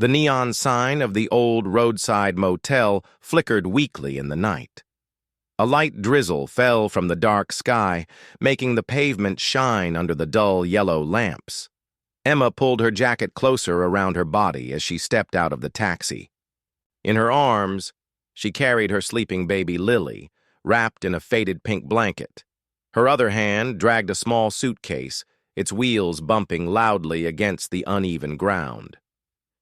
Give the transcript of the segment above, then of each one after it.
The neon sign of the old roadside motel flickered weakly in the night. A light drizzle fell from the dark sky, making the pavement shine under the dull yellow lamps. Emma pulled her jacket closer around her body as she stepped out of the taxi. In her arms, she carried her sleeping baby Lily, wrapped in a faded pink blanket. Her other hand dragged a small suitcase, its wheels bumping loudly against the uneven ground.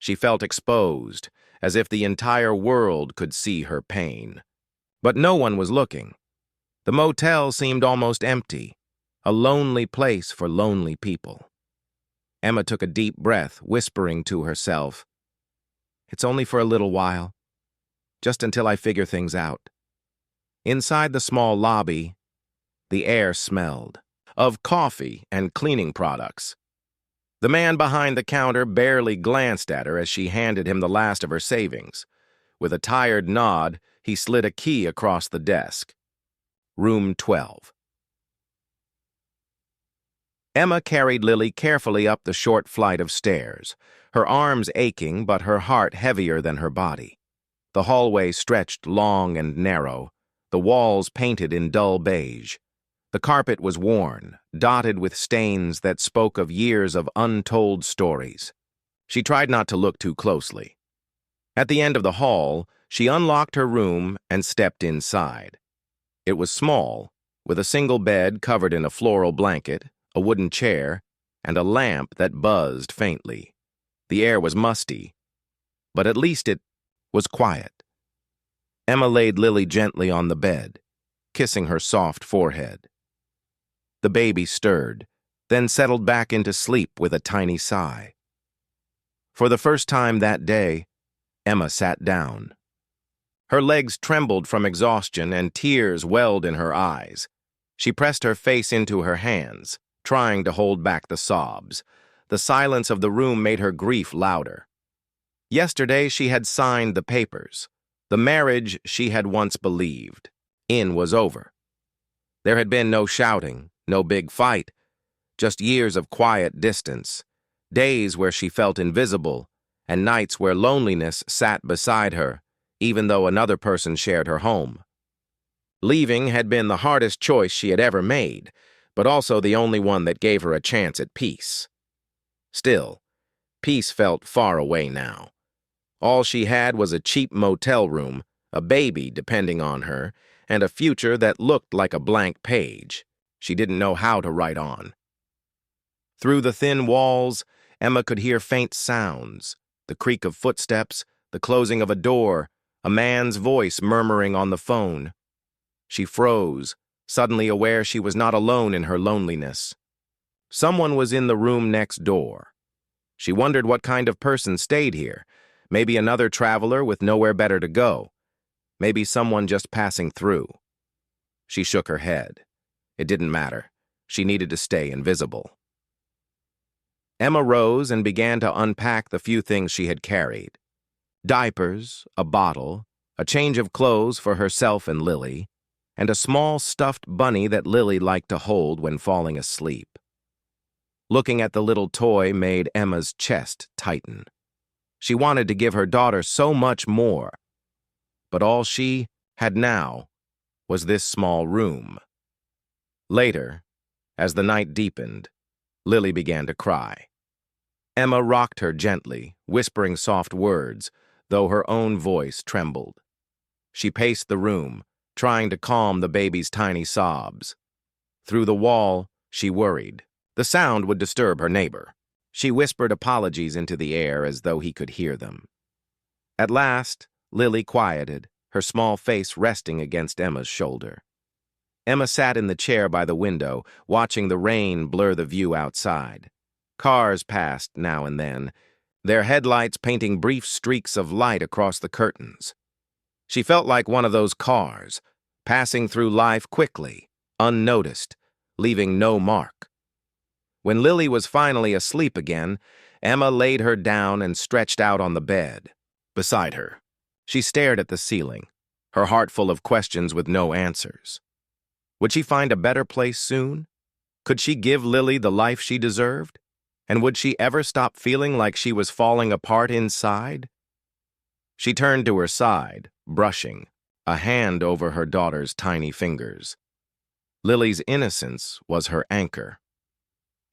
She felt exposed, as if the entire world could see her pain. But no one was looking. The motel seemed almost empty, a lonely place for lonely people. Emma took a deep breath, whispering to herself, "It's only for a little while, just until I figure things out." Inside the small lobby, the air smelled of coffee and cleaning products. The man behind the counter barely glanced at her as she handed him the last of her savings. With a tired nod, he slid a key across the desk. Room 12. Emma carried Lily carefully up the short flight of stairs, her arms aching but her heart heavier than her body. The hallway stretched long and narrow, the walls painted in dull beige. The carpet was worn, dotted with stains that spoke of years of untold stories. She tried not to look too closely. At the end of the hall, she unlocked her room and stepped inside. It was small, with a single bed covered in a floral blanket, a wooden chair, and a lamp that buzzed faintly. The air was musty, but at least it was quiet. Emma laid Lily gently on the bed, kissing her soft forehead. The baby stirred, then settled back into sleep with a tiny sigh. For the first time that day, Emma sat down. Her legs trembled from exhaustion and tears welled in her eyes. She pressed her face into her hands, trying to hold back the sobs. The silence of the room made her grief louder. Yesterday she had signed the papers. The marriage she had once believed in was over. There had been no shouting, no big fight, just years of quiet distance, days where she felt invisible, and nights where loneliness sat beside her, even though another person shared her home. Leaving had been the hardest choice she had ever made, but also the only one that gave her a chance at peace. Still, peace felt far away now. All she had was a cheap motel room, a baby depending on her, and a future that looked like a blank page. She didn't know how to write on. Through the thin walls, Emma could hear faint sounds, the creak of footsteps, the closing of a door, a man's voice murmuring on the phone. She froze, suddenly aware she was not alone in her loneliness. Someone was in the room next door. She wondered what kind of person stayed here. Maybe another traveler with nowhere better to go. Maybe someone just passing through. She shook her head. It didn't matter. She needed to stay invisible. Emma rose and began to unpack the few things she had carried. Diapers, a bottle, a change of clothes for herself and Lily, and a small stuffed bunny that Lily liked to hold when falling asleep. Looking at the little toy made Emma's chest tighten. She wanted to give her daughter so much more, but all she had now was this small room. Later, as the night deepened, Lily began to cry. Emma rocked her gently, whispering soft words, though her own voice trembled. She paced the room, trying to calm the baby's tiny sobs. Through the wall, she worried. The sound would disturb her neighbor. She whispered apologies into the air as though he could hear them. At last, Lily quieted, her small face resting against Emma's shoulder. Emma sat in the chair by the window, watching the rain blur the view outside. Cars passed now and then, their headlights painting brief streaks of light across the curtains. She felt like one of those cars, passing through life quickly, unnoticed, leaving no mark. When Lily was finally asleep again, Emma laid her down and stretched out on the bed. Beside her, she stared at the ceiling, her heart full of questions with no answers. Would she find a better place soon? Could she give Lily the life she deserved? And would she ever stop feeling like she was falling apart inside? She turned to her side, brushing, a hand over her daughter's tiny fingers. Lily's innocence was her anchor.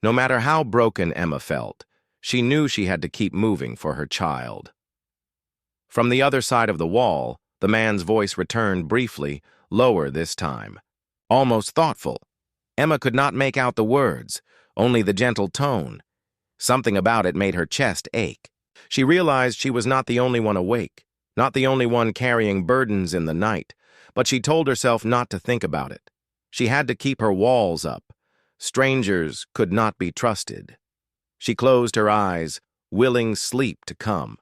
No matter how broken Emma felt, she knew she had to keep moving for her child. From the other side of the wall, the man's voice returned briefly, lower this time, almost thoughtful. Emma could not make out the words, only the gentle tone. Something about it made her chest ache. She realized she was not the only one awake, not the only one carrying burdens in the night, but she told herself not to think about it. She had to keep her walls up. Strangers could not be trusted. She closed her eyes, willing sleep to come,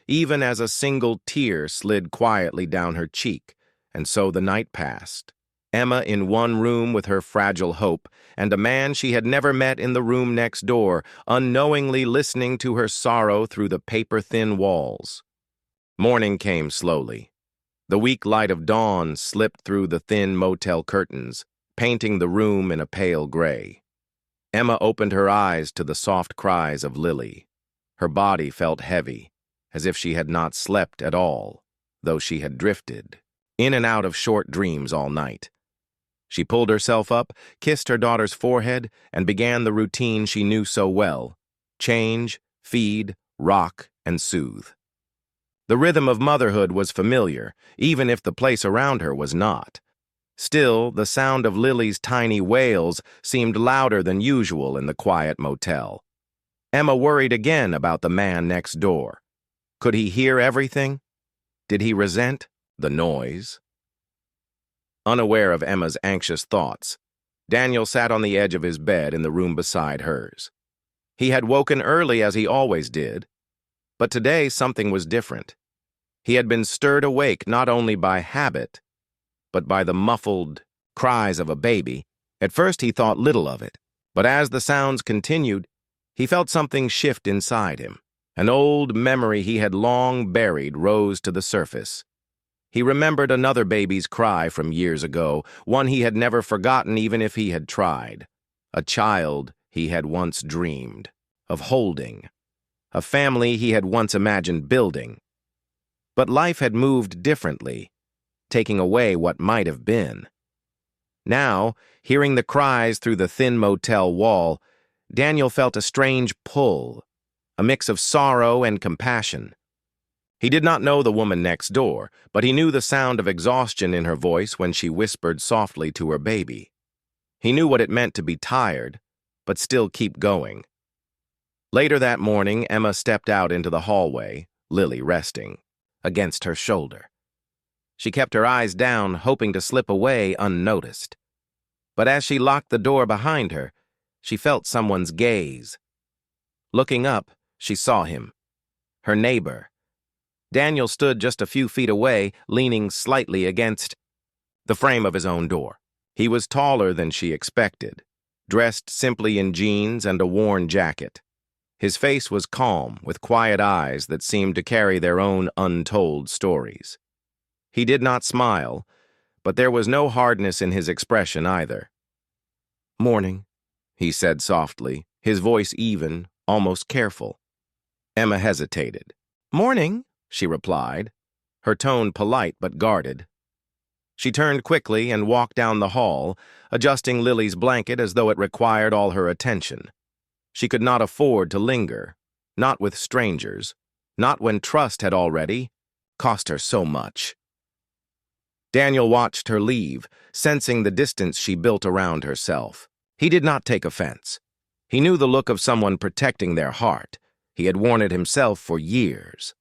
even as a single tear slid quietly down her cheek, and so the night passed. Emma in one room with her fragile hope, and a man she had never met in the room next door, unknowingly listening to her sorrow through the paper-thin walls. Morning came slowly. The weak light of dawn slipped through the thin motel curtains, painting the room in a pale gray. Emma opened her eyes to the soft cries of Lily. Her body felt heavy, as if she had not slept at all, though she had drifted, in and out of short dreams all night. She pulled herself up, kissed her daughter's forehead, and began the routine she knew so well: change, feed, rock, and soothe. The rhythm of motherhood was familiar, even if the place around her was not. Still, the sound of Lily's tiny wails seemed louder than usual in the quiet motel. Emma worried again about the man next door. Could he hear everything? Did he resent the noise? Unaware of Emma's anxious thoughts, Daniel sat on the edge of his bed in the room beside hers. He had woken early as he always did, but today something was different. He had been stirred awake not only by habit, but by the muffled cries of a baby. At first he thought little of it, but as the sounds continued, he felt something shift inside him. An old memory he had long buried rose to the surface. He remembered another baby's cry from years ago, one he had never forgotten even if he had tried. A child he had once dreamed of holding. A family he had once imagined building. But life had moved differently, taking away what might have been. Now, hearing the cries through the thin motel wall, Daniel felt a strange pull, a mix of sorrow and compassion. He did not know the woman next door, but he knew the sound of exhaustion in her voice when she whispered softly to her baby. He knew what it meant to be tired, but still keep going. Later that morning, Emma stepped out into the hallway, Lily resting against her shoulder. She kept her eyes down, hoping to slip away unnoticed. But as she locked the door behind her, she felt someone's gaze. Looking up, she saw him, her neighbor. Daniel stood just a few feet away, leaning slightly against the frame of his own door. He was taller than she expected, dressed simply in jeans and a worn jacket. His face was calm, with quiet eyes that seemed to carry their own untold stories. He did not smile, but there was no hardness in his expression either. "Morning," he said softly, his voice even, almost careful. Emma hesitated. "Morning," she replied, her tone polite but guarded. She turned quickly and walked down the hall, adjusting Lily's blanket as though it required all her attention. She could not afford to linger, not with strangers, not when trust had already cost her so much. Daniel watched her leave, sensing the distance she built around herself. He did not take offense. He knew the look of someone protecting their heart. He had worn it himself for years.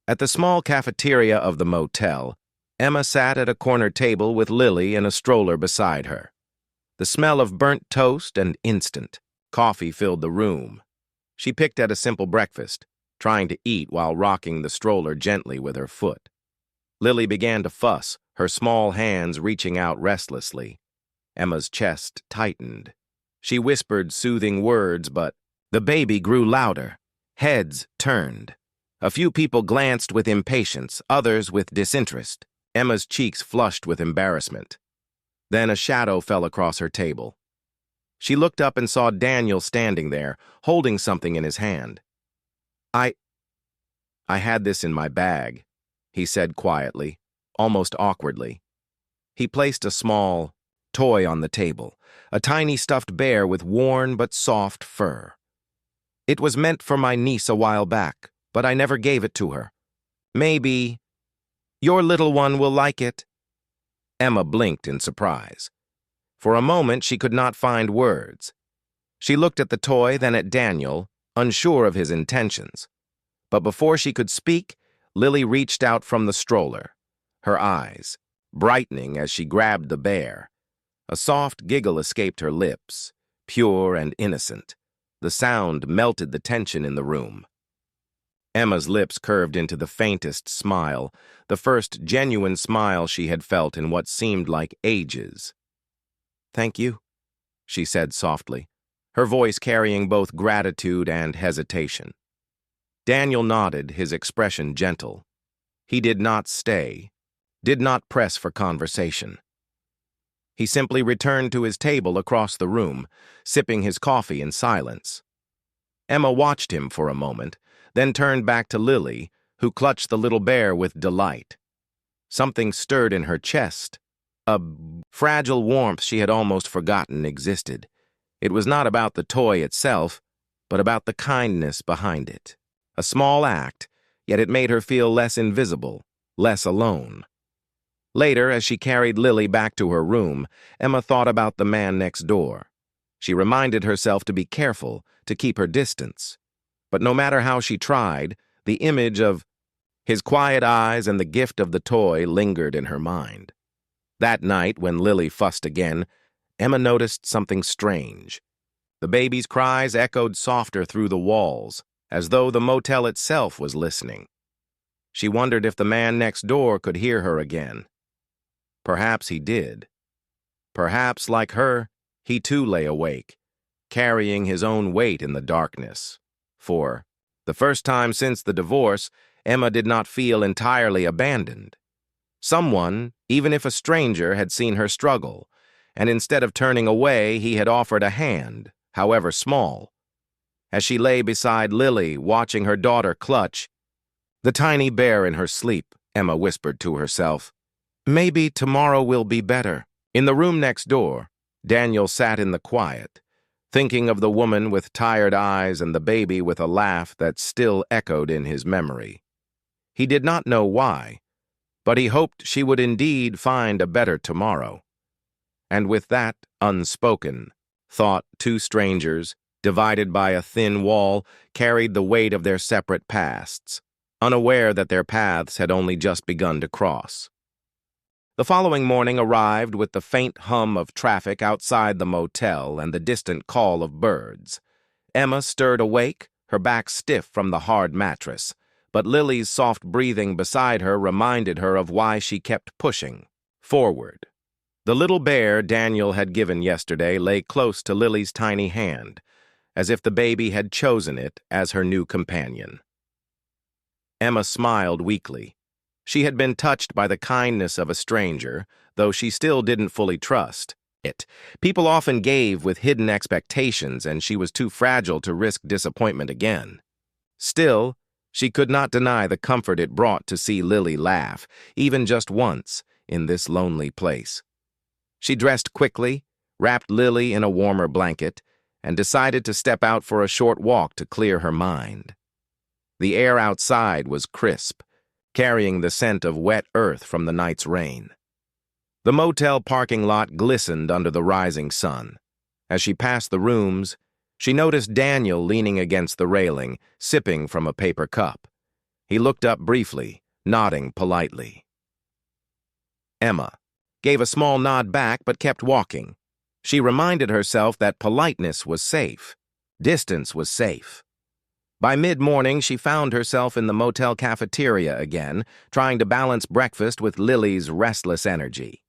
At the small cafeteria of the motel, Emma sat at a corner table with Lily in a stroller beside her. The smell of burnt toast and instant coffee filled the room. She picked at a simple breakfast, trying to eat while rocking the stroller gently with her foot. Lily began to fuss, her small hands reaching out restlessly. Emma's chest tightened. She whispered soothing words, but the baby grew louder. Heads turned. A few people glanced with impatience, others with disinterest. Emma's cheeks flushed with embarrassment. Then a shadow fell across her table. She looked up and saw Daniel standing there, holding something in his hand. I had this in my bag, he said quietly, almost awkwardly. He placed a small toy on the table, a tiny stuffed bear with worn but soft fur. It was meant for my niece a while back, but I never gave it to her. Maybe your little one will like it. Emma blinked in surprise. For a moment, she could not find words. She looked at the toy, then at Daniel, unsure of his intentions. But before she could speak, Lily reached out from the stroller, her eyes brightening as she grabbed the bear. A soft giggle escaped her lips, pure and innocent. The sound melted the tension in the room. Emma's lips curved into the faintest smile, the first genuine smile she had felt in what seemed like ages. "Thank you," she said softly, her voice carrying both gratitude and hesitation. Daniel nodded, his expression gentle. He did not stay, did not press for conversation. He simply returned to his table across the room, sipping his coffee in silence. Emma watched him for a moment, then turned back to Lily, who clutched the little bear with delight. Something stirred in her chest, a fragile warmth she had almost forgotten existed. It was not about the toy itself, but about the kindness behind it. A small act, yet it made her feel less invisible, less alone. Later, as she carried Lily back to her room, Emma thought about the man next door. She reminded herself to be careful, to keep her distance. But no matter how she tried, the image of his quiet eyes and the gift of the toy lingered in her mind. That night, when Lily fussed again, Emma noticed something strange. The baby's cries echoed softer through the walls, as though the motel itself was listening. She wondered if the man next door could hear her again. Perhaps he did. Perhaps, like her, he too lay awake, carrying his own weight in the darkness. For the first time since the divorce, Emma did not feel entirely abandoned. Someone, even if a stranger, had seen her struggle, and instead of turning away, he had offered a hand, however small. As she lay beside Lily, watching her daughter clutch the tiny bear in her sleep, Emma whispered to herself, "Maybe tomorrow will be better." In the room next door, Daniel sat in the quiet, thinking of the woman with tired eyes and the baby with a laugh that still echoed in his memory. He did not know why, but he hoped she would indeed find a better tomorrow. And with that unspoken thought, two strangers, divided by a thin wall, carried the weight of their separate pasts, unaware that their paths had only just begun to cross. The following morning arrived with the faint hum of traffic outside the motel and the distant call of birds. Emma stirred awake, her back stiff from the hard mattress, but Lily's soft breathing beside her reminded her of why she kept pushing forward. The little bear Daniel had given yesterday lay close to Lily's tiny hand, as if the baby had chosen it as her new companion. Emma smiled weakly. She had been touched by the kindness of a stranger, though she still didn't fully trust it. People often gave with hidden expectations, and she was too fragile to risk disappointment again. Still, she could not deny the comfort it brought to see Lily laugh, even just once, in this lonely place. She dressed quickly, wrapped Lily in a warmer blanket, and decided to step out for a short walk to clear her mind. The air outside was crisp, carrying the scent of wet earth from the night's rain. The motel parking lot glistened under the rising sun. As she passed the rooms, she noticed Daniel leaning against the railing, sipping from a paper cup. He looked up briefly, nodding politely. Emma gave a small nod back but kept walking. She reminded herself that politeness was safe, distance was safe. By mid-morning, she found herself in the motel cafeteria again, trying to balance breakfast with Lily's restless energy.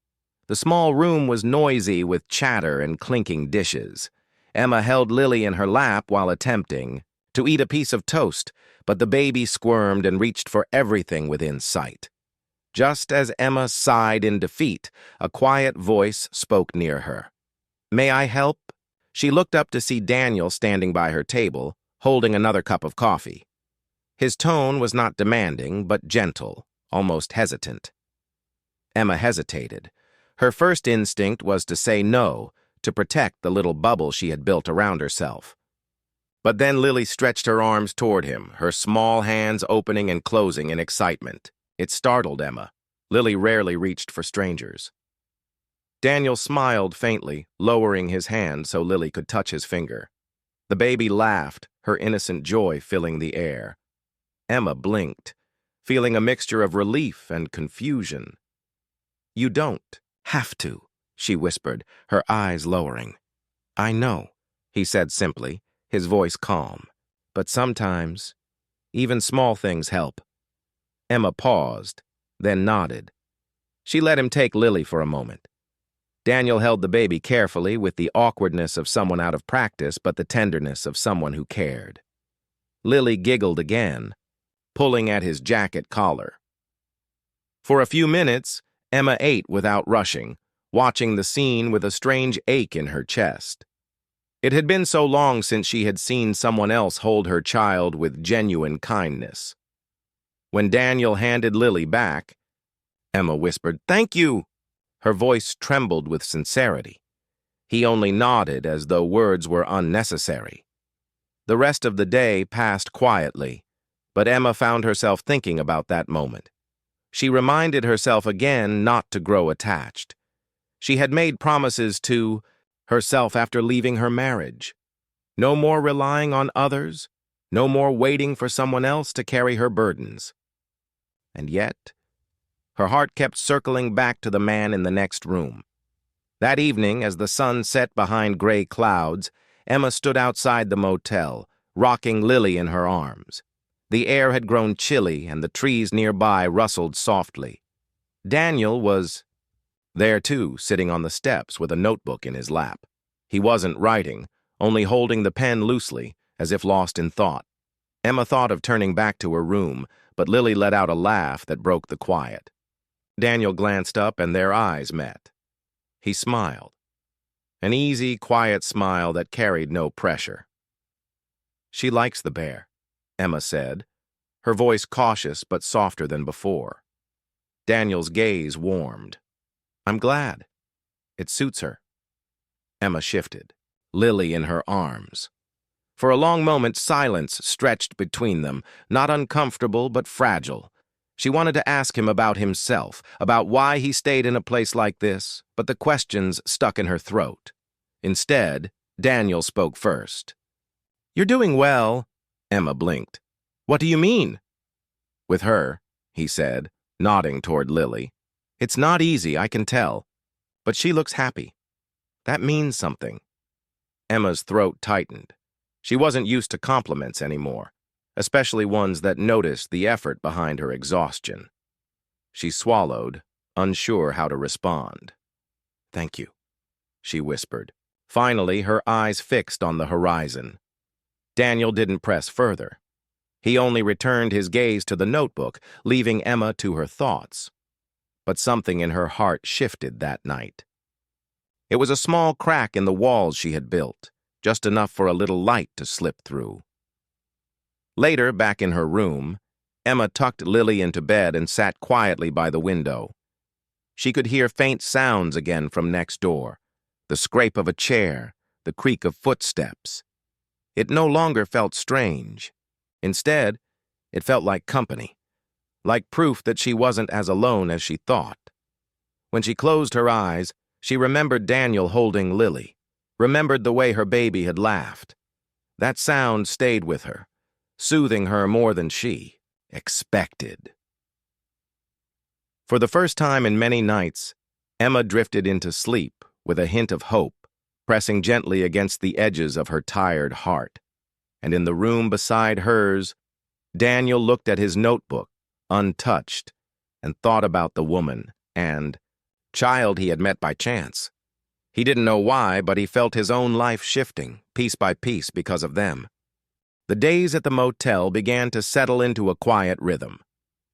The small room was noisy with chatter and clinking dishes. Emma held Lily in her lap while attempting to eat a piece of toast, but the baby squirmed and reached for everything within sight. Just as Emma sighed in defeat, a quiet voice spoke near her. "May I help?" She looked up to see Daniel standing by her table, holding another cup of coffee. His tone was not demanding, but gentle, almost hesitant. Emma hesitated. Her first instinct was to say no, to protect the little bubble she had built around herself. But then Lily stretched her arms toward him, her small hands opening and closing in excitement. It startled Emma. Lily rarely reached for strangers. Daniel smiled faintly, lowering his hand so Lily could touch his finger. The baby laughed, her innocent joy filling the air. Emma blinked, feeling a mixture of relief and confusion. "You don't have to," she whispered, her eyes lowering. "I know," he said simply, his voice calm. "But sometimes, even small things help." Emma paused, then nodded. She let him take Lily for a moment. Daniel held the baby carefully with the awkwardness of someone out of practice but the tenderness of someone who cared. Lily giggled again, pulling at his jacket collar. For a few minutes, Emma ate without rushing, watching the scene with a strange ache in her chest. It had been so long since she had seen someone else hold her child with genuine kindness. When Daniel handed Lily back, Emma whispered, "Thank you." Her voice trembled with sincerity. He only nodded as though words were unnecessary. The rest of the day passed quietly, but Emma found herself thinking about that moment. She reminded herself again not to grow attached. She had made promises to herself after leaving her marriage. No more relying on others, no more waiting for someone else to carry her burdens. And yet, her heart kept circling back to the man in the next room. That evening, as the sun set behind gray clouds, Emma stood outside the motel, rocking Lily in her arms. The air had grown chilly, and the trees nearby rustled softly. Daniel was there too, sitting on the steps with a notebook in his lap. He wasn't writing, only holding the pen loosely, as if lost in thought. Emma thought of turning back to her room, but Lily let out a laugh that broke the quiet. Daniel glanced up and their eyes met. He smiled. An easy, quiet smile that carried no pressure. "She likes the bear," Emma said, her voice cautious but softer than before. Daniel's gaze warmed. "I'm glad. It suits her." Emma shifted, Lily in her arms. For a long moment, silence stretched between them, not uncomfortable but fragile. She wanted to ask him about himself, about why he stayed in a place like this, but the questions stuck in her throat. Instead, Daniel spoke first. "You're doing well," Emma blinked. "What do you mean?" "With her," he said, nodding toward Lily. "It's not easy, I can tell. But she looks happy. That means something." Emma's throat tightened. She wasn't used to compliments anymore, especially ones that noticed the effort behind her exhaustion. She swallowed, unsure how to respond. "Thank you," she whispered. Finally, her eyes fixed on the horizon. Daniel didn't press further. He only returned his gaze to the notebook, leaving Emma to her thoughts. But something in her heart shifted that night. It was a small crack in the walls she had built, just enough for a little light to slip through. Later, back in her room, Emma tucked Lily into bed and sat quietly by the window. She could hear faint sounds again from next door, the scrape of a chair, the creak of footsteps. It no longer felt strange. Instead, it felt like company, like proof that she wasn't as alone as she thought. When she closed her eyes, she remembered Daniel holding Lily, remembered the way her baby had laughed. That sound stayed with her, soothing her more than she expected. For the first time in many nights, Emma drifted into sleep with a hint of hope, pressing gently against the edges of her tired heart. And in the room beside hers, Daniel looked at his notebook, untouched, and thought about the woman and child he had met by chance. He didn't know why, but he felt his own life shifting, piece by piece, because of them. The days at the motel began to settle into a quiet rhythm.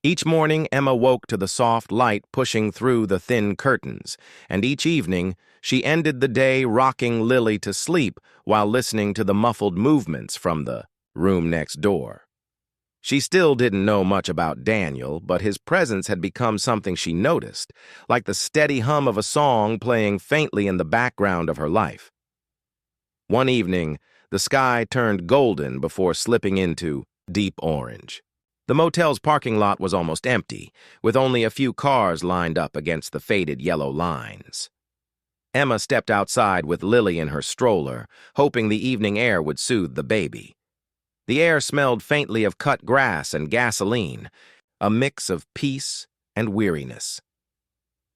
Each morning, Emma woke to the soft light pushing through the thin curtains, and each evening, she ended the day rocking Lily to sleep while listening to the muffled movements from the room next door. She still didn't know much about Daniel, but his presence had become something she noticed, like the steady hum of a song playing faintly in the background of her life. One evening, the sky turned golden before slipping into deep orange. The motel's parking lot was almost empty, with only a few cars lined up against the faded yellow lines. Emma stepped outside with Lily in her stroller, hoping the evening air would soothe the baby. The air smelled faintly of cut grass and gasoline, a mix of peace and weariness.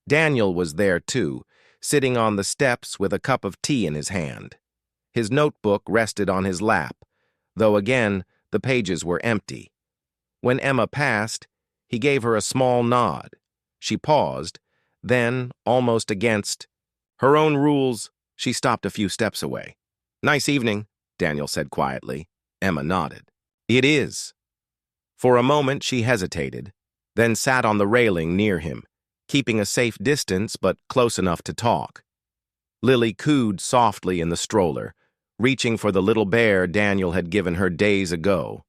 Daniel was there too, sitting on the steps with a cup of tea in his hand. His notebook rested on his lap, though again the pages were empty. When Emma passed, he gave her a small nod. She paused, then, almost against her own rules, she stopped a few steps away. "Nice evening," Daniel said quietly. Emma nodded. "It is." For a moment she hesitated, then sat on the railing near him, keeping a safe distance but close enough to talk. Lily cooed softly in the stroller, reaching for the little bear Daniel had given her days ago.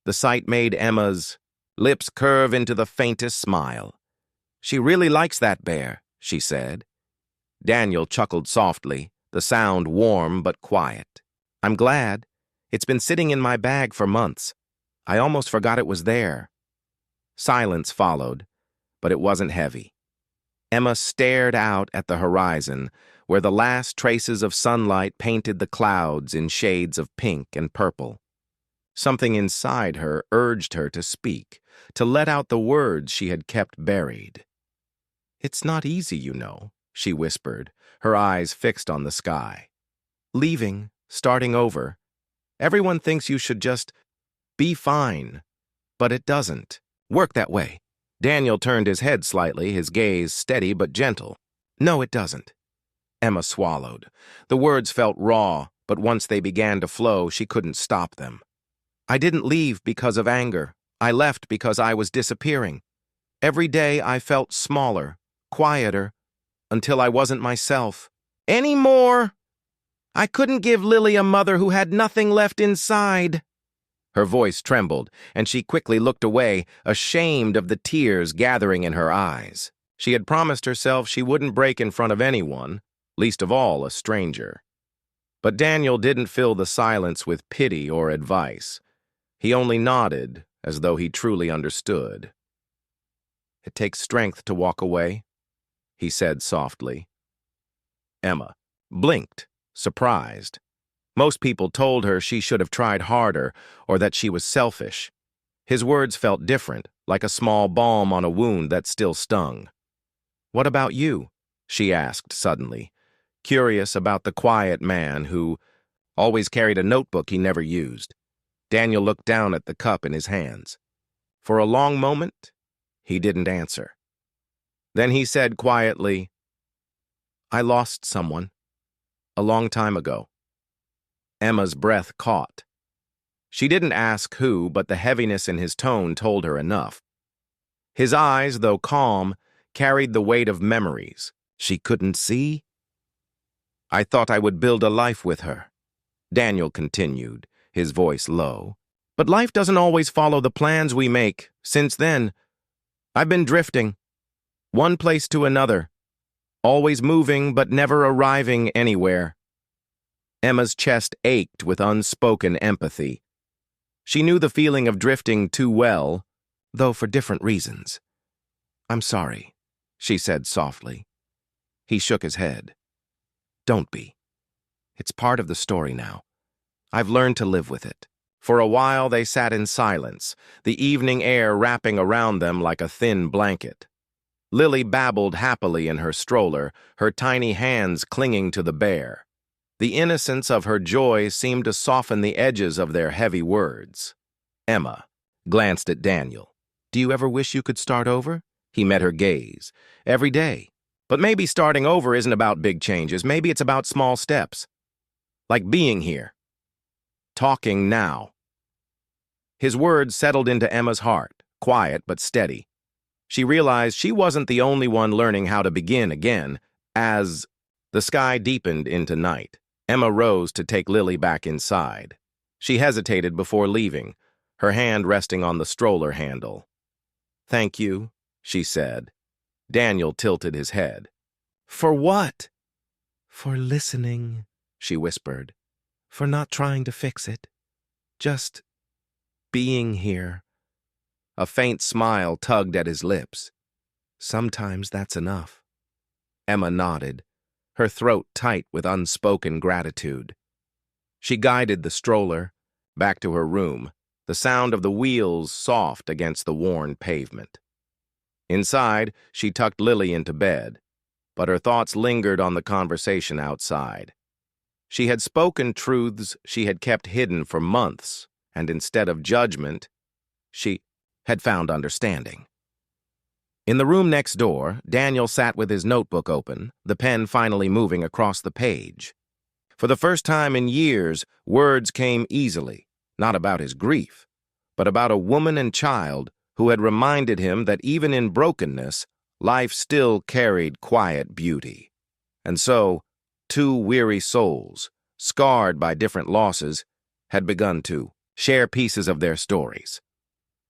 The sight made Emma's lips curve into the faintest smile. "She really likes that bear," she said. Daniel chuckled softly, the sound warm but quiet. "I'm glad. It's been sitting in my bag for months. I almost forgot it was there." Silence followed, but it wasn't heavy. Emma stared out at the horizon, where the last traces of sunlight painted the clouds in shades of pink and purple. Something inside her urged her to speak, to let out the words she had kept buried. "It's not easy, you know," she whispered, her eyes fixed on the sky. "Leaving, starting over. Everyone thinks you should just be fine, but it doesn't work that way." Daniel turned his head slightly, his gaze steady but gentle. "No, it doesn't." Emma swallowed. The words felt raw, but once they began to flow, she couldn't stop them. "I didn't leave because of anger. I left because I was disappearing. Every day I felt smaller, quieter, until I wasn't myself anymore. I couldn't give Lily a mother who had nothing left inside." Her voice trembled, and she quickly looked away, ashamed of the tears gathering in her eyes. She had promised herself she wouldn't break in front of anyone, least of all a stranger. But Daniel didn't fill the silence with pity or advice. He only nodded, as though he truly understood. "It takes strength to walk away," he said softly. Emma blinked, surprised. Most people told her she should have tried harder or that she was selfish. His words felt different, like a small balm on a wound that still stung. "What about you?" she asked suddenly, curious about the quiet man who always carried a notebook he never used. Daniel looked down at the cup in his hands. For a long moment, he didn't answer. Then he said quietly, "I lost someone. A long time ago." Emma's breath caught. She didn't ask who, but the heaviness in his tone told her enough. His eyes, though calm, carried the weight of memories she couldn't see. "I thought I would build a life with her," Daniel continued, his voice low. "But life doesn't always follow the plans we make. Since then, I've been drifting, one place to another, always moving but never arriving anywhere." Emma's chest ached with unspoken empathy. She knew the feeling of drifting too well, though for different reasons. "I'm sorry," she said softly. He shook his head. "Don't be. It's part of the story now. I've learned to live with it." For a while they sat in silence, the evening air wrapping around them like a thin blanket. Lily babbled happily in her stroller, her tiny hands clinging to the bear. The innocence of her joy seemed to soften the edges of their heavy words. Emma glanced at Daniel. "Do you ever wish you could start over?" He met her gaze. "Every day. But maybe starting over isn't about big changes. Maybe it's about small steps. Like being here. Talking now." His words settled into Emma's heart, quiet but steady. She realized she wasn't the only one learning how to begin again. As the sky deepened into night, Emma rose to take Lily back inside. She hesitated before leaving, her hand resting on the stroller handle. "Thank you," she said. Daniel tilted his head. "For what?" "For listening," she whispered. "For not trying to fix it. Just being here." A faint smile tugged at his lips. "Sometimes that's enough." Emma nodded, her throat tight with unspoken gratitude. She guided the stroller back to her room, the sound of the wheels soft against the worn pavement. Inside, she tucked Lily into bed, but her thoughts lingered on the conversation outside. She had spoken truths she had kept hidden for months, and instead of judgment, she had found understanding. In the room next door, Daniel sat with his notebook open, the pen finally moving across the page. For the first time in years, words came easily, not about his grief, but about a woman and child who had reminded him that even in brokenness, life still carried quiet beauty. And so, two weary souls, scarred by different losses, had begun to share pieces of their stories.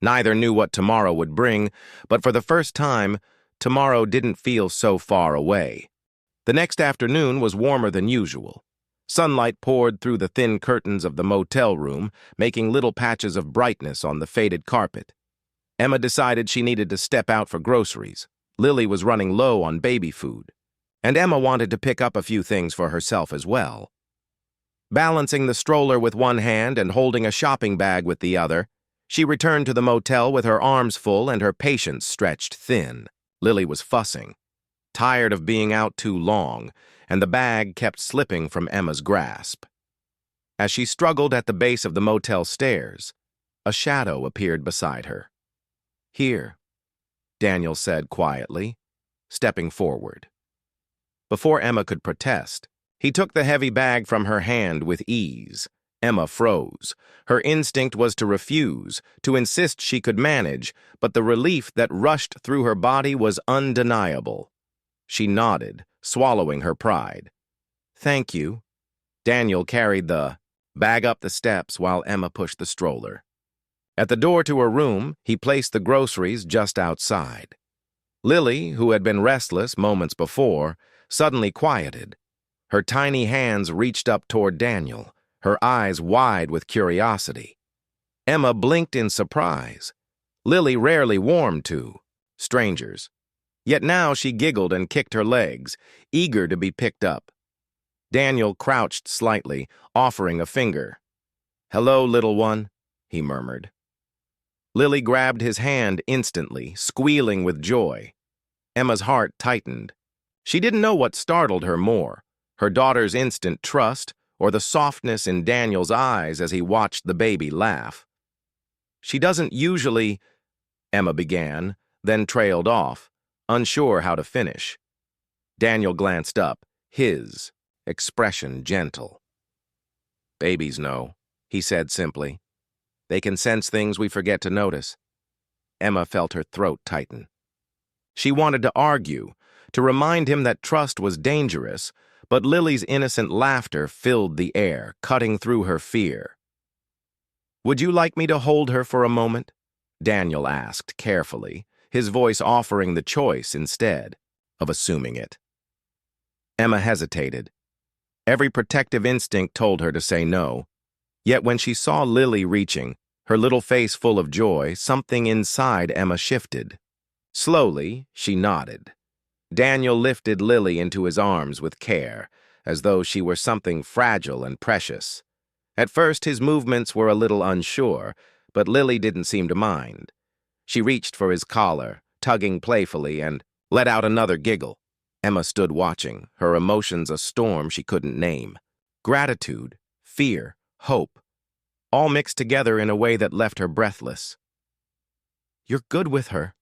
Neither knew what tomorrow would bring, but for the first time, tomorrow didn't feel so far away. The next afternoon was warmer than usual. Sunlight poured through the thin curtains of the motel room, making little patches of brightness on the faded carpet. Emma decided she needed to step out for groceries. Lily was running low on baby food, and Emma wanted to pick up a few things for herself as well. Balancing the stroller with one hand and holding a shopping bag with the other, she returned to the motel with her arms full and her patience stretched thin. Lily was fussing, tired of being out too long, and the bag kept slipping from Emma's grasp. As she struggled at the base of the motel stairs, a shadow appeared beside her. "Here," Daniel said quietly, stepping forward. Before Emma could protest, he took the heavy bag from her hand with ease. Emma froze. Her instinct was to refuse, to insist she could manage, but the relief that rushed through her body was undeniable. She nodded, swallowing her pride. "Thank you." Daniel carried the bag up the steps while Emma pushed the stroller. At the door to her room, he placed the groceries just outside. Lily, who had been restless moments before, suddenly quieted. Her tiny hands reached up toward Daniel, her eyes wide with curiosity. Emma blinked in surprise. Lily rarely warmed to strangers. Yet now she giggled and kicked her legs, eager to be picked up. Daniel crouched slightly, offering a finger. "Hello, little one," he murmured. Lily grabbed his hand instantly, squealing with joy. Emma's heart tightened. She didn't know what startled her more, her daughter's instant trust, or the softness in Daniel's eyes as he watched the baby laugh. "She doesn't usually," Emma began, then trailed off, unsure how to finish. Daniel glanced up, his expression gentle. "Babies know," he said simply. "They can sense things we forget to notice." Emma felt her throat tighten. She wanted to argue, to remind him that trust was dangerous, but Lily's innocent laughter filled the air, cutting through her fear. "Would you like me to hold her for a moment?" Daniel asked carefully, his voice offering the choice instead of assuming it. Emma hesitated. Every protective instinct told her to say no. Yet when she saw Lily reaching, her little face full of joy, something inside Emma shifted. Slowly, she nodded. Daniel lifted Lily into his arms with care, as though she were something fragile and precious. At first, his movements were a little unsure, but Lily didn't seem to mind. She reached for his collar, tugging playfully, and let out another giggle. Emma stood watching, her emotions a storm she couldn't name. Gratitude, fear, hope, all mixed together in a way that left her breathless. "You're good with her,"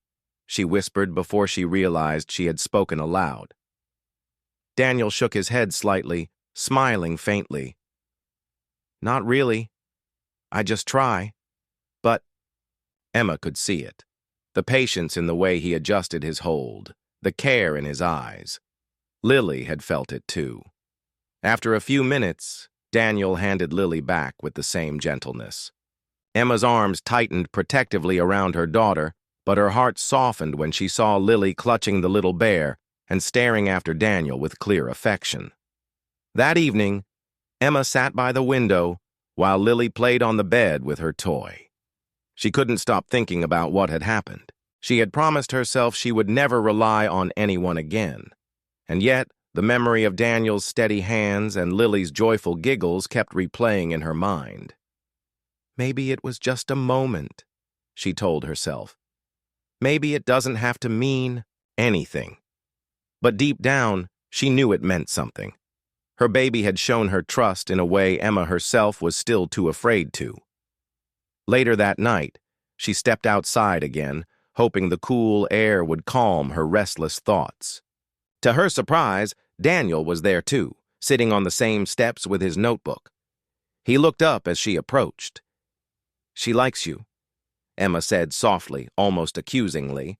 she whispered before she realized she had spoken aloud. Daniel shook his head slightly, smiling faintly. "Not really. I just try." But Emma could see it. the patience in the way he adjusted his hold, the care in his eyes. Lily had felt it too. After a few minutes, Daniel handed Lily back with the same gentleness. Emma's arms tightened protectively around her daughter, but her heart softened when she saw Lily clutching the little bear and staring after Daniel with clear affection. That evening, Emma sat by the window while Lily played on the bed with her toy. She couldn't stop thinking about what had happened. She had promised herself she would never rely on anyone again. And yet, the memory of Daniel's steady hands and Lily's joyful giggles kept replaying in her mind. Maybe it was just a moment, she told herself. Maybe it doesn't have to mean anything. But deep down, she knew it meant something. Her baby had shown her trust in a way Emma herself was still too afraid to. Later that night, she stepped outside again, hoping the cool air would calm her restless thoughts. To her surprise, Daniel was there too, sitting on the same steps with his notebook. He looked up as she approached. "She likes you," Emma said softly, almost accusingly.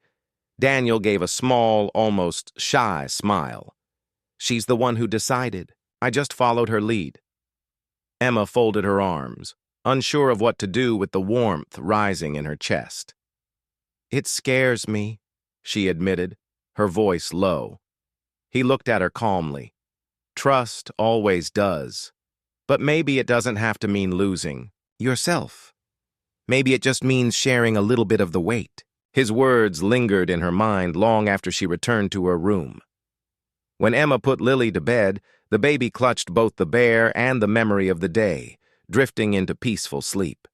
Daniel gave a small, almost shy smile. "She's the one who decided. I just followed her lead." Emma folded her arms, unsure of what to do with the warmth rising in her chest. "It scares me," she admitted, her voice low. He looked at her calmly. "Trust always does. But maybe it doesn't have to mean losing yourself. Maybe it just means sharing a little bit of the weight." His words lingered in her mind long after she returned to her room. When Emma put Lily to bed, the baby clutched both the bear and the memory of the day, drifting into peaceful sleep.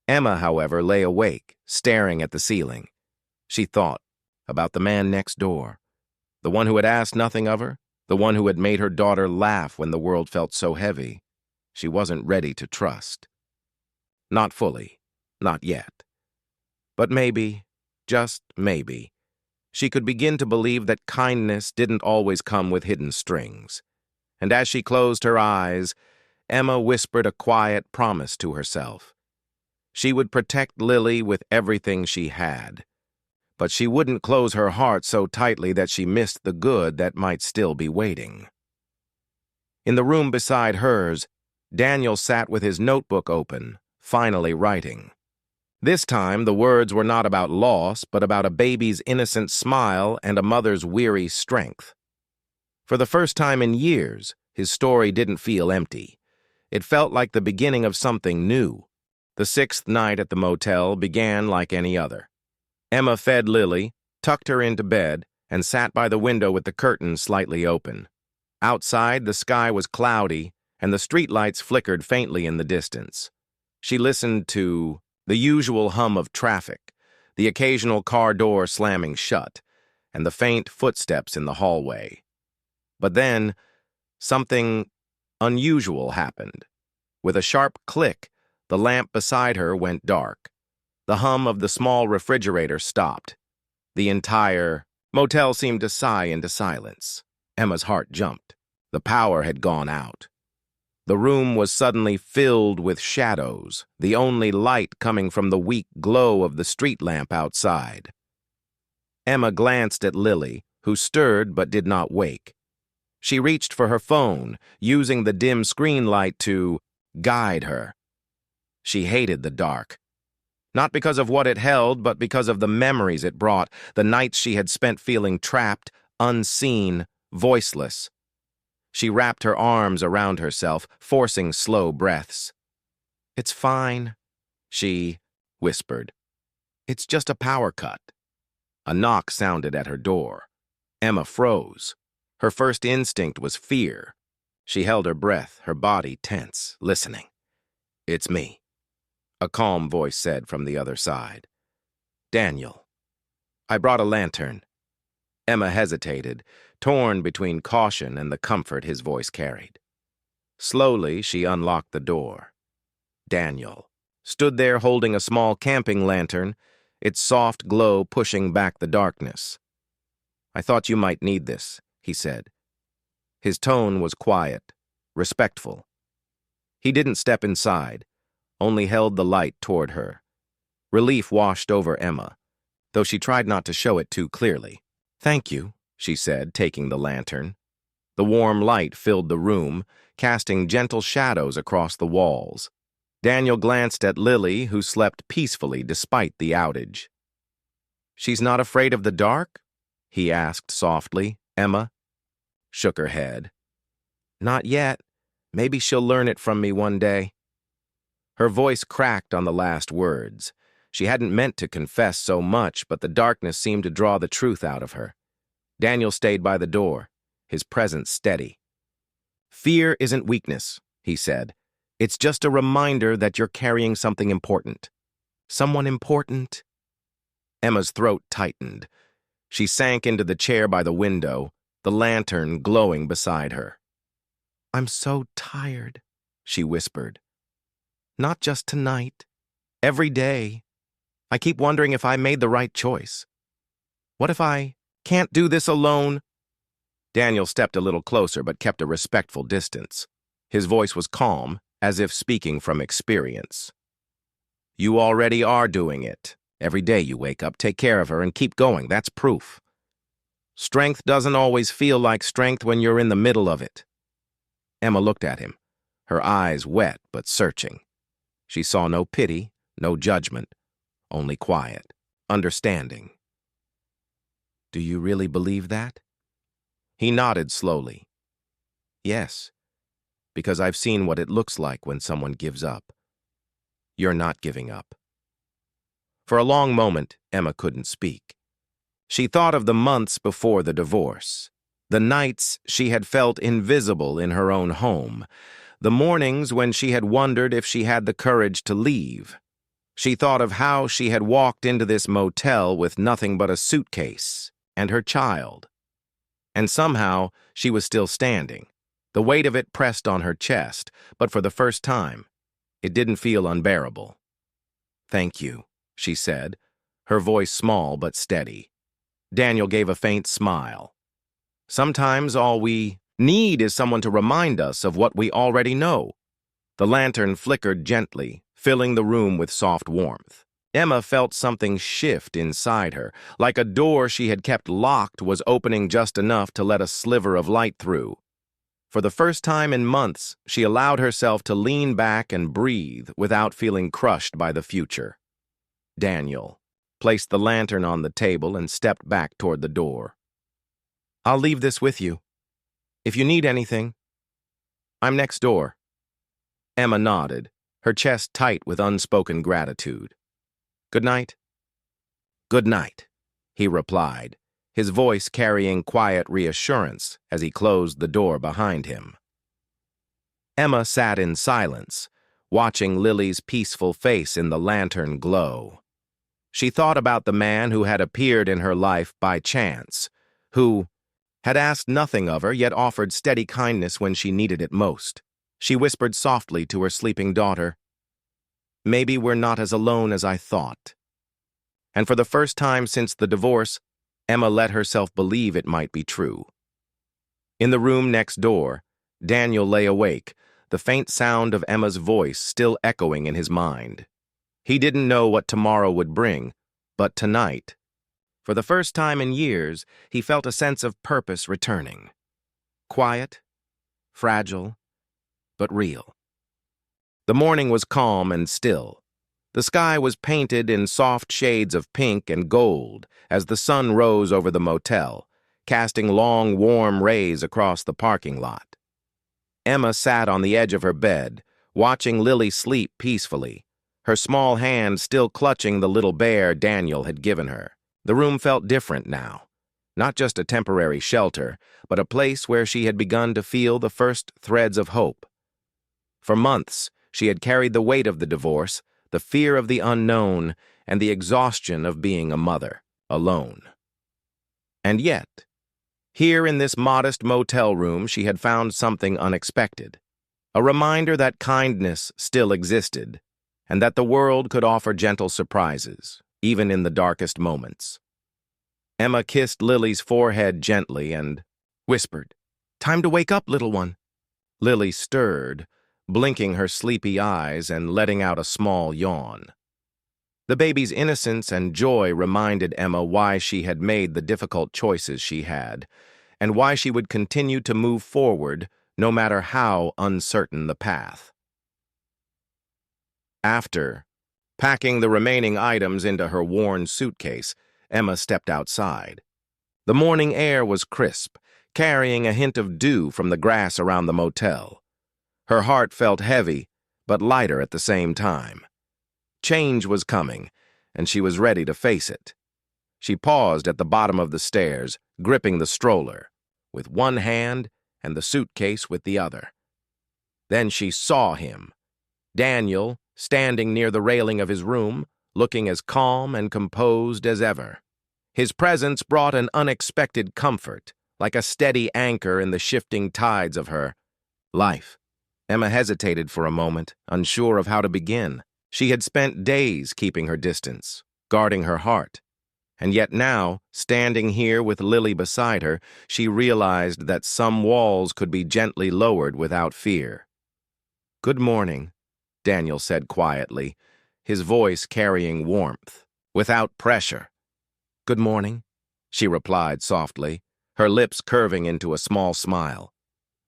Emma, however, lay awake, staring at the ceiling. She thought about the man next door, the one who had asked nothing of her, the one who had made her daughter laugh when the world felt so heavy. She wasn't ready to trust. Not fully, not yet. But maybe, just maybe, she could begin to believe that kindness didn't always come with hidden strings. And as she closed her eyes, Emma whispered a quiet promise to herself. She would protect Lily with everything she had. But she wouldn't close her heart so tightly that she missed the good that might still be waiting. In the room beside hers, Daniel sat with his notebook open, finally writing. This time, the words were not about loss, but about a baby's innocent smile and a mother's weary strength. For the first time in years, his story didn't feel empty. It felt like the beginning of something new. The 6th night at the motel began like any other. Emma fed Lily, tucked her into bed, and sat by the window with the curtains slightly open. Outside, the sky was cloudy, and the streetlights flickered faintly in the distance. She listened to the usual hum of traffic, the occasional car door slamming shut, and the faint footsteps in the hallway. But then, something unusual happened. With a sharp click, the lamp beside her went dark. The hum of the small refrigerator stopped. The entire motel seemed to sigh into silence. Emma's heart jumped. The power had gone out. The room was suddenly filled with shadows, the only light coming from the weak glow of the street lamp outside. Emma glanced at Lily, who stirred but did not wake. She reached for her phone, using the dim screen light to guide her. She hated the dark. Not because of what it held, but because of the memories it brought, the nights she had spent feeling trapped, unseen, voiceless. She wrapped her arms around herself, forcing slow breaths. "It's fine," she whispered. "It's just a power cut." A knock sounded at her door. Emma froze. Her first instinct was fear. She held her breath, her body tense, listening. "It's me," a calm voice said from the other side. "Daniel. I brought a lantern." Emma hesitated, torn between caution and the comfort his voice carried. Slowly, she unlocked the door. Daniel stood there holding a small camping lantern, its soft glow pushing back the darkness. "I thought you might need this," he said. His tone was quiet, respectful. He didn't step inside, only held the light toward her. Relief washed over Emma. though she tried not to show it too clearly. "Thank you," she said, taking the lantern. The warm light filled the room, casting gentle shadows across the walls. Daniel glanced at Lily, who slept peacefully despite the outage. "She's not afraid of the dark?" he asked softly. Emma shook her head. "Not yet. Maybe she'll learn it from me one day." Her voice cracked on the last words. She hadn't meant to confess so much, but the darkness seemed to draw the truth out of her. Daniel stayed by the door, his presence steady. "Fear isn't weakness," he said. "It's just a reminder that you're carrying something important." "Someone important?" Emma's throat tightened. She sank into the chair by the window, the lantern glowing beside her. "I'm so tired," she whispered. "Not just tonight. Every day. I keep wondering if I made the right choice. What if I can't do this alone?" Daniel stepped a little closer but kept a respectful distance. His voice was calm, as if speaking from experience. "You already are doing it. Every day you wake up, take care of her, and keep going. That's proof. Strength doesn't always feel like strength when you're in the middle of it." Emma looked at him, her eyes wet but searching. She saw no pity, no judgment, only quiet, understanding. "Do you really believe that?" He nodded slowly. "Yes, because I've seen what it looks like when someone gives up. You're not giving up." For a long moment, Emma couldn't speak. She thought of the months before the divorce, the nights she had felt invisible in her own home, the mornings when she had wondered if she had the courage to leave. She thought of how she had walked into this motel with nothing but a suitcase and her child. And somehow, she was still standing. The weight of it pressed on her chest, but for the first time, it didn't feel unbearable. "Thank you," she said, her voice small but steady. Daniel gave a faint smile. "Sometimes all we need is someone to remind us of what we already know." The lantern flickered gently, filling the room with soft warmth. Emma felt something shift inside her, like a door she had kept locked was opening just enough to let a sliver of light through. For the first time in months, she allowed herself to lean back and breathe without feeling crushed by the future. Daniel placed the lantern on the table and stepped back toward the door. "I'll leave this with you. If you need anything, I'm next door." Emma nodded, her chest tight with unspoken gratitude. "Good night." "Good night," he replied, his voice carrying quiet reassurance as he closed the door behind him. Emma sat in silence, watching Lily's peaceful face in the lantern glow. She thought about the man who had appeared in her life by chance, who had asked nothing of her yet offered steady kindness when she needed it most. She whispered softly to her sleeping daughter, "Maybe we're not as alone as I thought." And for the first time since the divorce, Emma let herself believe it might be true. In the room next door, Daniel lay awake, the faint sound of Emma's voice still echoing in his mind. He didn't know what tomorrow would bring, but tonight, for the first time in years, he felt a sense of purpose returning. Quiet, fragile, but real. The morning was calm and still. The sky was painted in soft shades of pink and gold as the sun rose over the motel, casting long, warm rays across the parking lot. Emma sat on the edge of her bed, watching Lily sleep peacefully, her small hand still clutching the little bear Daniel had given her. The room felt different now, not just a temporary shelter, but a place where she had begun to feel the first threads of hope. For months, she had carried the weight of the divorce, the fear of the unknown, and the exhaustion of being a mother, alone. And yet, here in this modest motel room, she had found something unexpected, a reminder that kindness still existed, and that the world could offer gentle surprises, even in the darkest moments. Emma kissed Lily's forehead gently and whispered, "Time to wake up, little one." Lily stirred, blinking her sleepy eyes and letting out a small yawn. The baby's innocence and joy reminded Emma why she had made the difficult choices she had, and why she would continue to move forward no matter how uncertain the path. After packing the remaining items into her worn suitcase, Emma stepped outside. The morning air was crisp, carrying a hint of dew from the grass around the motel. Her heart felt heavy, but lighter at the same time. Change was coming, and she was ready to face it. She paused at the bottom of the stairs, gripping the stroller, with one hand and the suitcase with the other. Then she saw him, Daniel, standing near the railing of his room, looking as calm and composed as ever. His presence brought an unexpected comfort, like a steady anchor in the shifting tides of her life. Emma hesitated for a moment, unsure of how to begin. She had spent days keeping her distance, guarding her heart. And yet now, standing here with Lily beside her, she realized that some walls could be gently lowered without fear. "Good morning," Daniel said quietly, his voice carrying warmth, without pressure. "Good morning," she replied softly, her lips curving into a small smile.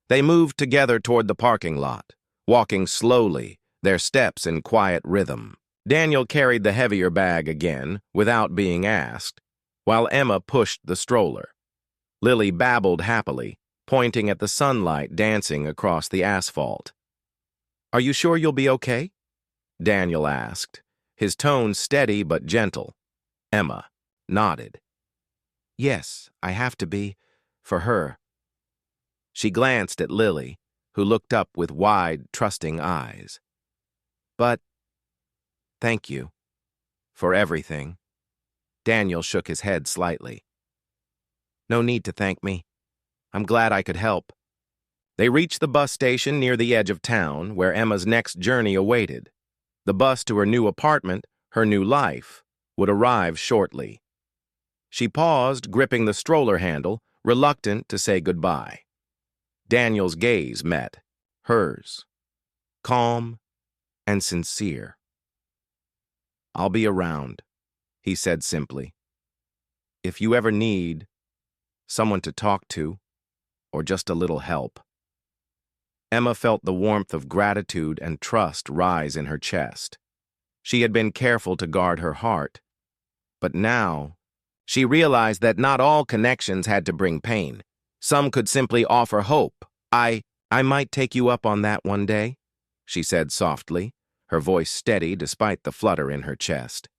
They moved together toward the parking lot, walking slowly, their steps in quiet rhythm. Daniel carried the heavier bag again, without being asked, while Emma pushed the stroller. Lily babbled happily, pointing at the sunlight dancing across the asphalt. "Are you sure you'll be okay?" Daniel asked, his tone steady but gentle. Emma nodded. "Yes, I have to be, for her." She glanced at Lily, who looked up with wide, trusting eyes. "But thank you for everything." Daniel shook his head slightly. "No need to thank me. I'm glad I could help." They reached the bus station near the edge of town, where Emma's next journey awaited. The bus to her new apartment, her new life, would arrive shortly. She paused, gripping the stroller handle, reluctant to say goodbye. Daniel's gaze met hers, calm and sincere. "I'll be around," he said simply. "If you ever need someone to talk to, or just a little help." Emma felt the warmth of gratitude and trust rise in her chest. She had been careful to guard her heart, but now she realized that not all connections had to bring pain. Some could simply offer hope. I might take you up on that one day," she said softly, her voice steady despite the flutter in her chest.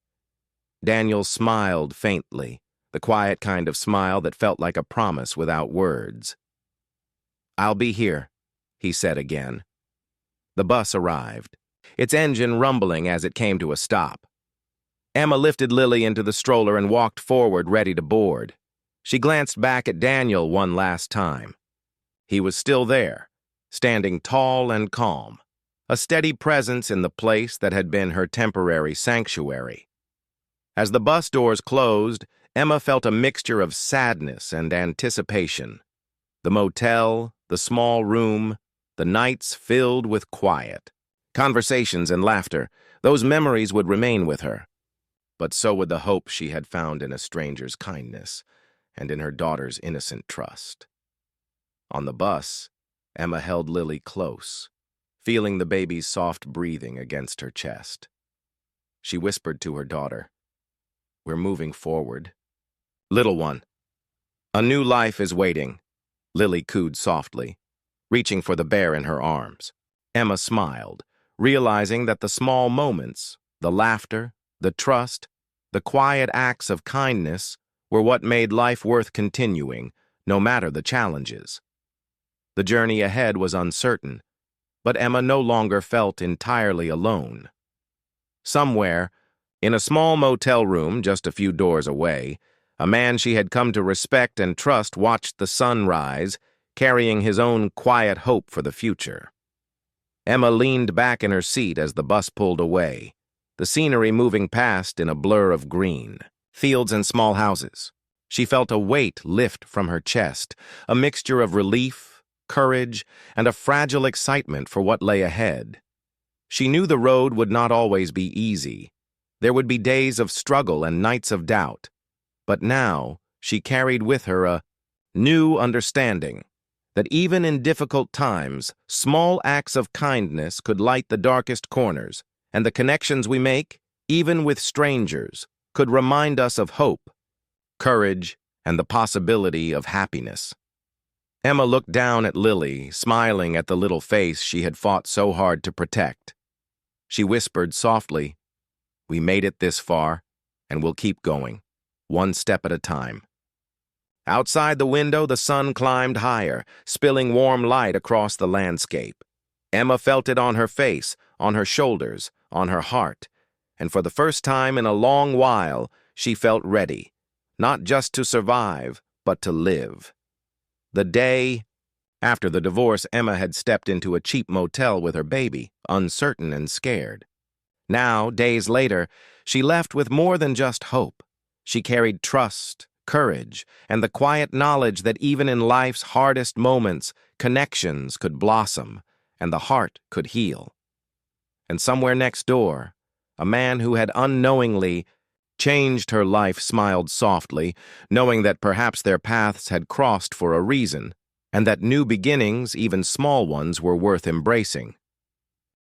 Daniel smiled faintly, the quiet kind of smile that felt like a promise without words. "I'll be here," he said again. The bus arrived, its engine rumbling as it came to a stop. Emma lifted Lily into the stroller and walked forward, ready to board. She glanced back at Daniel one last time. He was still there, standing tall and calm, a steady presence in the place that had been her temporary sanctuary. As the bus doors closed, Emma felt a mixture of sadness and anticipation. The motel, the small room, the nights filled with quiet. Conversations and laughter, those memories would remain with her. But so would the hope she had found in a stranger's kindness and in her daughter's innocent trust. On the bus, Emma held Lily close, feeling the baby's soft breathing against her chest. She whispered to her daughter, "We're moving forward. Little one, a new life is waiting," Lily cooed softly, reaching for the bear in her arms. Emma smiled, realizing that the small moments, the laughter, the trust, the quiet acts of kindness were what made life worth continuing, no matter the challenges. The journey ahead was uncertain, but Emma no longer felt entirely alone. Somewhere, in a small motel room just a few doors away, a man she had come to respect and trust watched the sun rise, carrying his own quiet hope for the future. Emma leaned back in her seat as the bus pulled away, the scenery moving past in a blur of green, fields and small houses. She felt a weight lift from her chest, a mixture of relief, courage, and a fragile excitement for what lay ahead. She knew the road would not always be easy, There would be days of struggle and nights of doubt. But now, she carried with her a new understanding that even in difficult times, small acts of kindness could light the darkest corners, and the connections we make, even with strangers, could remind us of hope, courage, and the possibility of happiness. Emma looked down at Lily, smiling at the little face she had fought so hard to protect. She whispered softly, "We made it this far, and we'll keep going, one step at a time." Outside the window, the sun climbed higher, spilling warm light across the landscape. Emma felt it on her face, on her shoulders, on her heart, and for the first time in a long while, she felt ready, not just to survive, but to live. The day after the divorce, Emma had stepped into a cheap motel with her baby, uncertain and scared. Now, days later, she left with more than just hope. She carried trust, courage, and the quiet knowledge that even in life's hardest moments, connections could blossom and the heart could heal. And somewhere next door, a man who had unknowingly changed her life smiled softly, knowing that perhaps their paths had crossed for a reason, and that new beginnings, even small ones, were worth embracing.